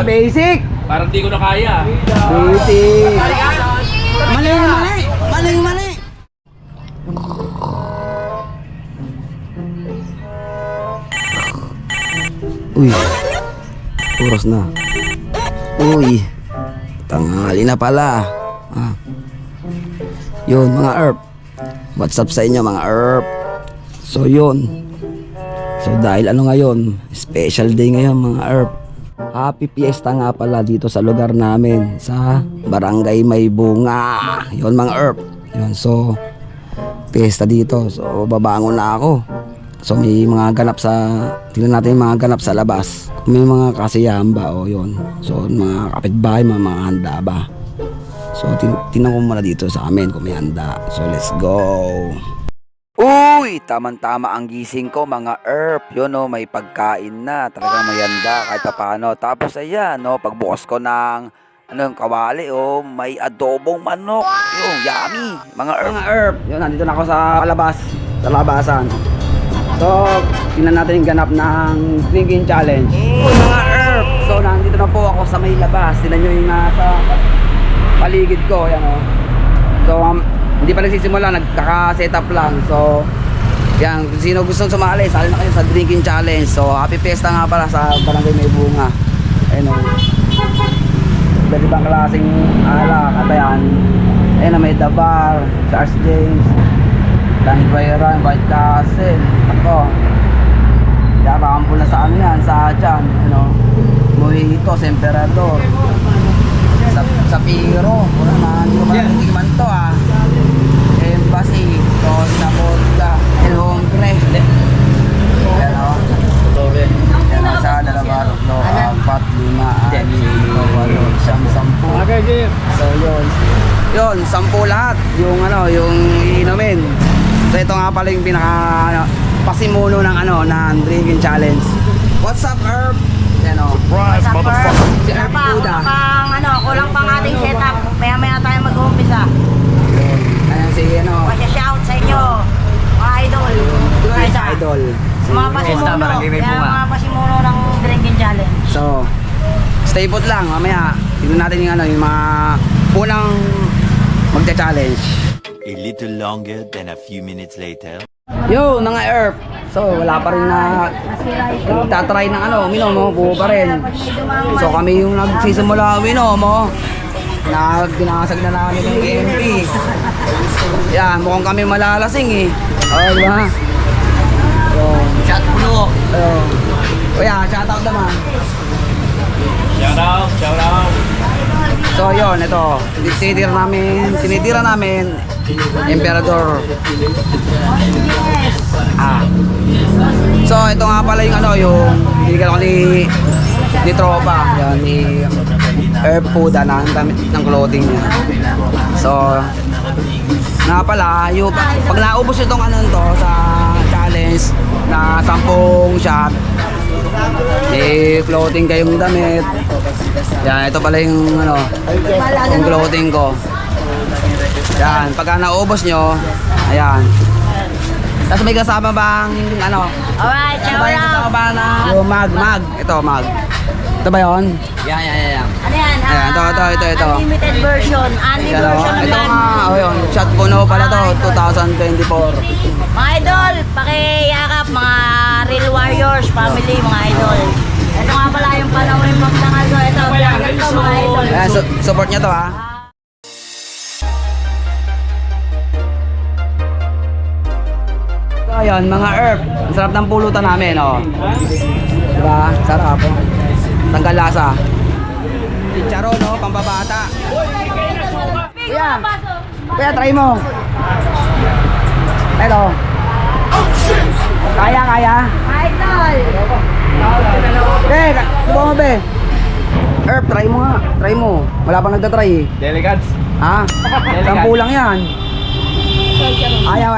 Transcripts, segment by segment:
basic. Parang di ko na kaya. Basic. Mali. Uy, oras na. Uy, tanghali na pala. Yun mga ERP, what's up sa inyo mga ERP? So yun, so dahil ano ngayon, special day ngayon mga ERP. Happy Fiesta nga pala dito sa lugar namin, sa Barangay May Bunga. Yun mga ERP. Yun, so fiesta dito, so babangon na ako. So may mga ganap sa, tingnan natin yung mga ganap sa labas. Kung may mga kasiyahan ba o yun. So mga kapitbahay, mga handa ba. So tingnan ko muna dito sa amin kung may handa. So let's go. Uy, tamang-tama ang gising ko mga ERP. Yun o, may pagkain na. Talagang may handa kahit paano. Tapos ayan no, pagbukas ko ng yung kawali o, may adobong manok. Yung yummy mga ERP. Mga ERP, yun, nandito na ako sa labas, sa labasan. So, tingnan natin yung ganap ng drinking challenge. Uy, mga ERP! So, nandito na po ako sa may labas. Tingnan nyo yung nasa paligid ko. Yan, oh. So, hindi pa nagsisimula. Nagkaka-setup lang. So, yan. Kung sino gusto sumali, sali na kayo sa drinking challenge. So, happy fiesta nga pala sa Barangay May Bunga. Ayun, oh. Iba't ibang klaseng alak. At ayan. Ayun na, may The Bar, Charles James, Tanibairan, White Castle. Ako, yarampo na sa ano yan, sa dyan, ano, Mojito, Emperador, sa Piro, pura na, hindi man to Embassy, Costa Vodka, El Hombre, ano, yan ang sa dalawa, no, 4, 5, 6, 7, 10. So yun, 10 lahat, yung ano, yung iinumin. So ito nga pala yung pinaka pasimuno ng ano, ng drinking challenge. What's up, Herb? Yan o. What's up, Herb? Si Herb Puda. Kulang pang ating setup. Maya maya tayo mag-uumpisa. Ayan si ano. Pasya-shout sa inyo, mga idol. Idol. Mga pasimuno. Yan mga pasimuno ng drinking challenge. So, stay put lang. Mamaya, tignan natin yung ano, yung mga unang magcha-challenge. A little longer than a few minutes later. Yo, mga ERP. So, wala pa rin na tatry ng ano, uminom mo, buo pa rin. So, kami yung nagsisimula uminom mo. Binasag na namin yung AMP. Yan, mukhang kami malalasing oh, di ba? So, Shot puno. Kuya, shout out naman. Shout out. So yun, ito, tinitira namin Emperador. So ito nga pala yung ano, yung binigyan ko ni tropa, yan, ni Herb Puda ng damit ng clothing niya. So nga pala, yung pag naubos itong ano to sa challenge na 10 shot, may clothing kayong damit. Yan, ito pala yung ano, yung clothing ko. Yan, pagka naubos nyo, ayan. Tapos may kasama bang ano? Alright, Ano ba yung shout kasama out. ba na? Yung mag. Ito, mag. Ito ba yun? Yan. Ano yan? Ayan, ito. Unlimited version. Unlimited Ito, version ito naman. nga, oh yun. Shot puno pala to, 2024. Mga idol, pakiyakap mga real warriors, family, mga idol. Ito nga pala yung panawin magdangal ko. Ito, vlogger ko mga idol. Ayan, support nyo to ha. So ayun, mga ERP, ang sarap ng pulutan namin, oh. Diba? Sarap, oh. Tanggal lasa. Chicharon, no? Pambabata. Kuya, try mo. Ito. Kaya. Idol! Subukan mo, be. ERP, try mo nga. Try mo. Wala pang nagtatry eh. Delicates. Ha? 10 lang yan. Ayaw.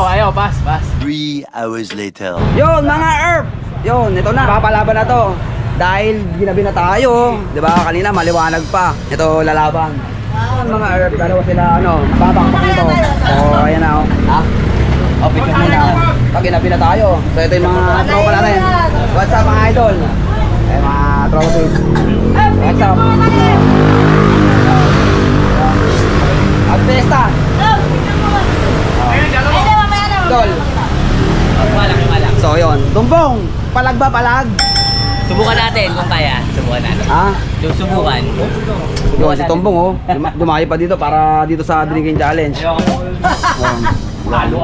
Ayaw, pass. 3 hours later. Yun, mga ERP. Yun, ito na. Papalaban na to. Dahil ginabi na tayo. Diba? Kanina maliwanag pa. Ito, lalaban. Yun, mga ERP. Dalawa sila, ano, babakpak nito. So, ayan na, oh. Ha? O, picture muna. Pag ginabi na tayo. So, ito yung mga tropa natin. What's up, mga idol? Eh, mga tropa page. What's up? At Fiesta. Dol. Malaki. So yun, Tumbong, palag ba palag? Subukan natin kung kaya. Subukan natin. Ha? Susubukan. Yun, si Tumbong oh. Dumayo pa dito para dito sa drinking challenge.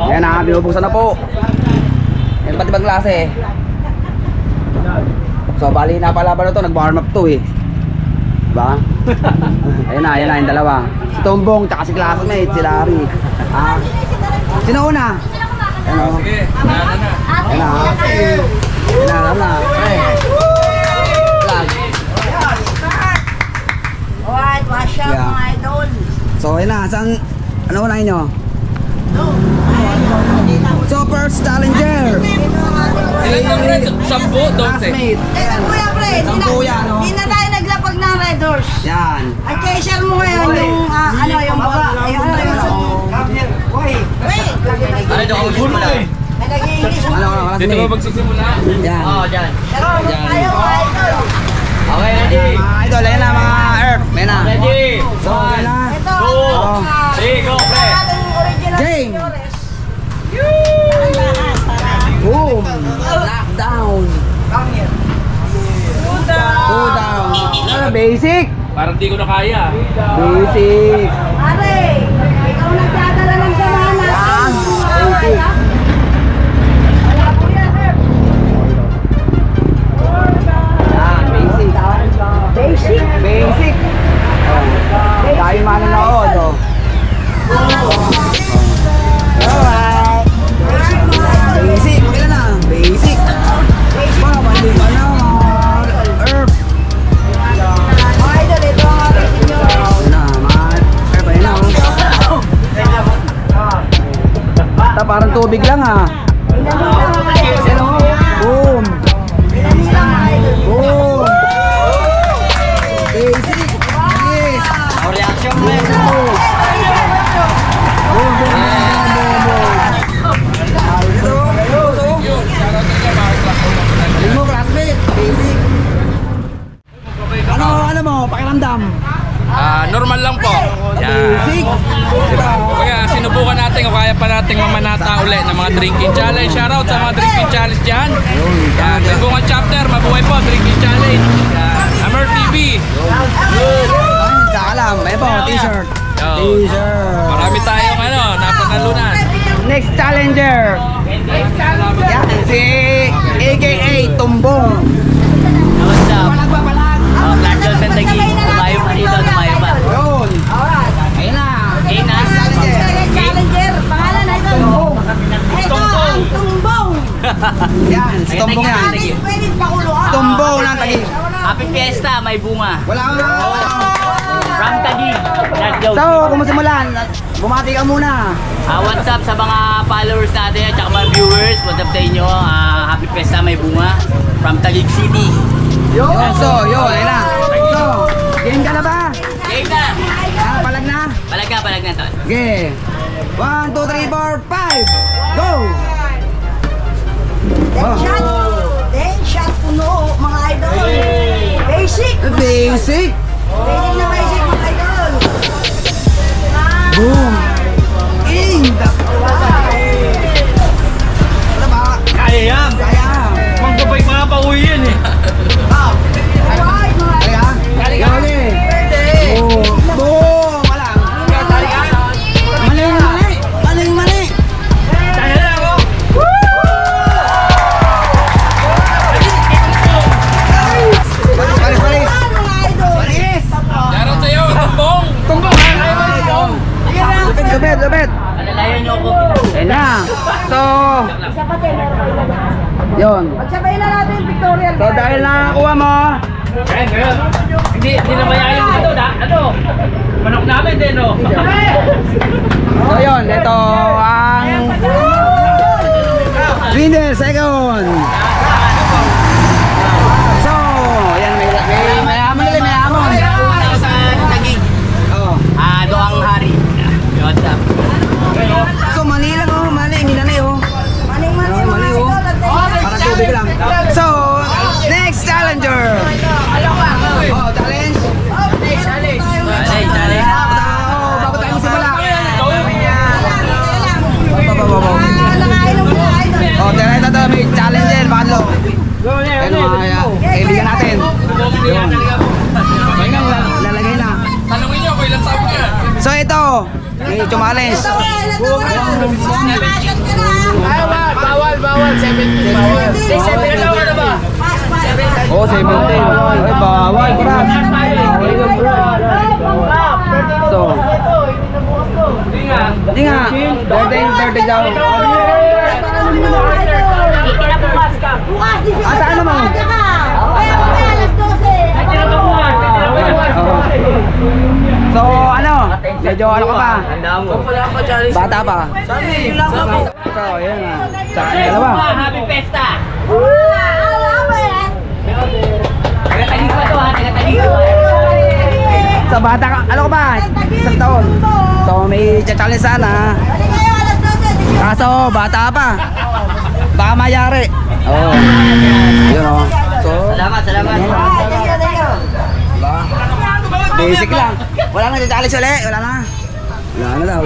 Ayan na, binubusan na po. Yan pati bang klase eh. So bali na pala ba na to, nag-warm up to eh. Diba? Ayan na yung dalawa. Si Tumbong, tsaka si classmate, si Larry. Ah. Sino una? Ayan o. Ayan na. Ayan na. Vlog. Alright, wash out Yeah. mga idol. So ayan na, saan, ano unahin nyo? So first challenger. Ilan lang rin? 10, 12. Classmate. Teka kuya pre, Sampu yan, no? Hindi na tayo naglapag ng Red Horse. Yan. At i-share mo ngayon yung, yung wait. Ano ito kung simula? May nag-i-English mo. Ano, classmate? magsisimula? Yan. Oo, dyan. Pero ayaw mga idol. Okay, ready? Mga idol, ayan na mga Earth. Ayan na. Ready? So ayan na. Ito, Oh. 3, go, pre! ating original Game. Flores. Boom. Lockdown. Go down. Ano, basic. Parang di ko na kaya. Basic. Pare, ikaw nagdadala ng samahan natin. Basic. Wala po yan, Herb. Yan, basic. Basic. Basic. Oh. Dahil manonood, oh. Alright. Basic. Pakila na. Basic. Mga bandi pa na, mga Earth. Mga idol, ito ang ating senior. Ayan na, mga Earth. Ayan na, oh. Ta, parang tubig lang, ha. Ayan, oh. Boom. Pinanilang mga idol. Boom. Basic. Yes. Reaction, Boom. pre! Boom. Boom, boom, boom, boom, boom. Galing mo, classmate. Basic. Ano mo, pakiramdam? Normal lang po. Basic. Diba? Kaya sinubukan natin kung kaya pa nating mamanata ulit ng mga drinking challenge. Shoutout sa mga drinking challenge dyan. Yan, Tagpungan chapter, mabuhay po, drinking challenge. Hammer TV. Ay, sakalam. May po, t-shirt. Yo. T-shirt. Marami tayong napanalunan. Next challenger. Yan, si AKA Tumbong. What's up? Palag ba, palag? Black Jones and Tagi. Tumayo pa dito, tumayo pa. Yun. Ayun na. Okay na. Second challenger. Pangalan idol. Ito ang Tumbong. Yan, si Tumbong yan. Ating pwedeng pakuluan. Tumbong ng Taguig. Happy Fiesta, may bunga. Wala nga. From Taguig. Black Jones. So, kung simulan, bumati ka muna. What's up sa mga followers natin at saka mga viewers. What's up sa inyo? Happy Fiesta, may bunga. From Taguig City. Yun. So, yun, ayun na. So, game ka na ba? Game na! Palag na? Palag na, Ton. Okay. 1, 2, 3, 4, 5. Go! Then shot puno mga idol. Basic. Basic. Basic na basic mga idol. Boom. Ano ba? Kaya yan! Kaya. Manggabay mga pauwi yan eh. Alright mga idol. Kaya. Gawali. Boom. Boom. Wala. Mali. Kaya lang ako! Palis. Mga idol. Palis. Shoutout sa iyo, Tumbong. Lupit. Alalayan niyo ako. Ayun na. So, Isa pa tayo meron kayo lalaki. yun. Pagsabayin na natin yung pictorial. So, dahil nakakuha mo, Ngayon. Hindi na mayayin dito na. Ano? Manok namin din, no? so yun, ito ang winner second. So, yan, may mayaman ulit, mayaman. Sa Taguig. Oh. Doang Hari. What's up? So, mali lang oh, mali, minanay oh. Maning-maning mga Mali, oh. idol. Parang tubig lang. So, next challenger. Bawal, 17. Bawal. Ilan ka na ba? Oh, 17. Ay, bawal, brad. So, hindi nga. 30 daw. Bukas, di siya. Saan naman? Kaya alas 12. So, ano? Medyo ano ka pa? Bata pa? So, yun na. Saan na ba? Happy Fiesta! Alam mo yan? Taga-tagig pa to ha, taga-tagig pa. Sa bata ka, ano ka ba? Isang taon. So, may challenge sana. Balik kayo, alas 12. Kaso, bata pa. Baka mayari. Oo. Yun o. So, Salamat. basic lang. Wala na challenge ulit. Wala na. Wala na daw.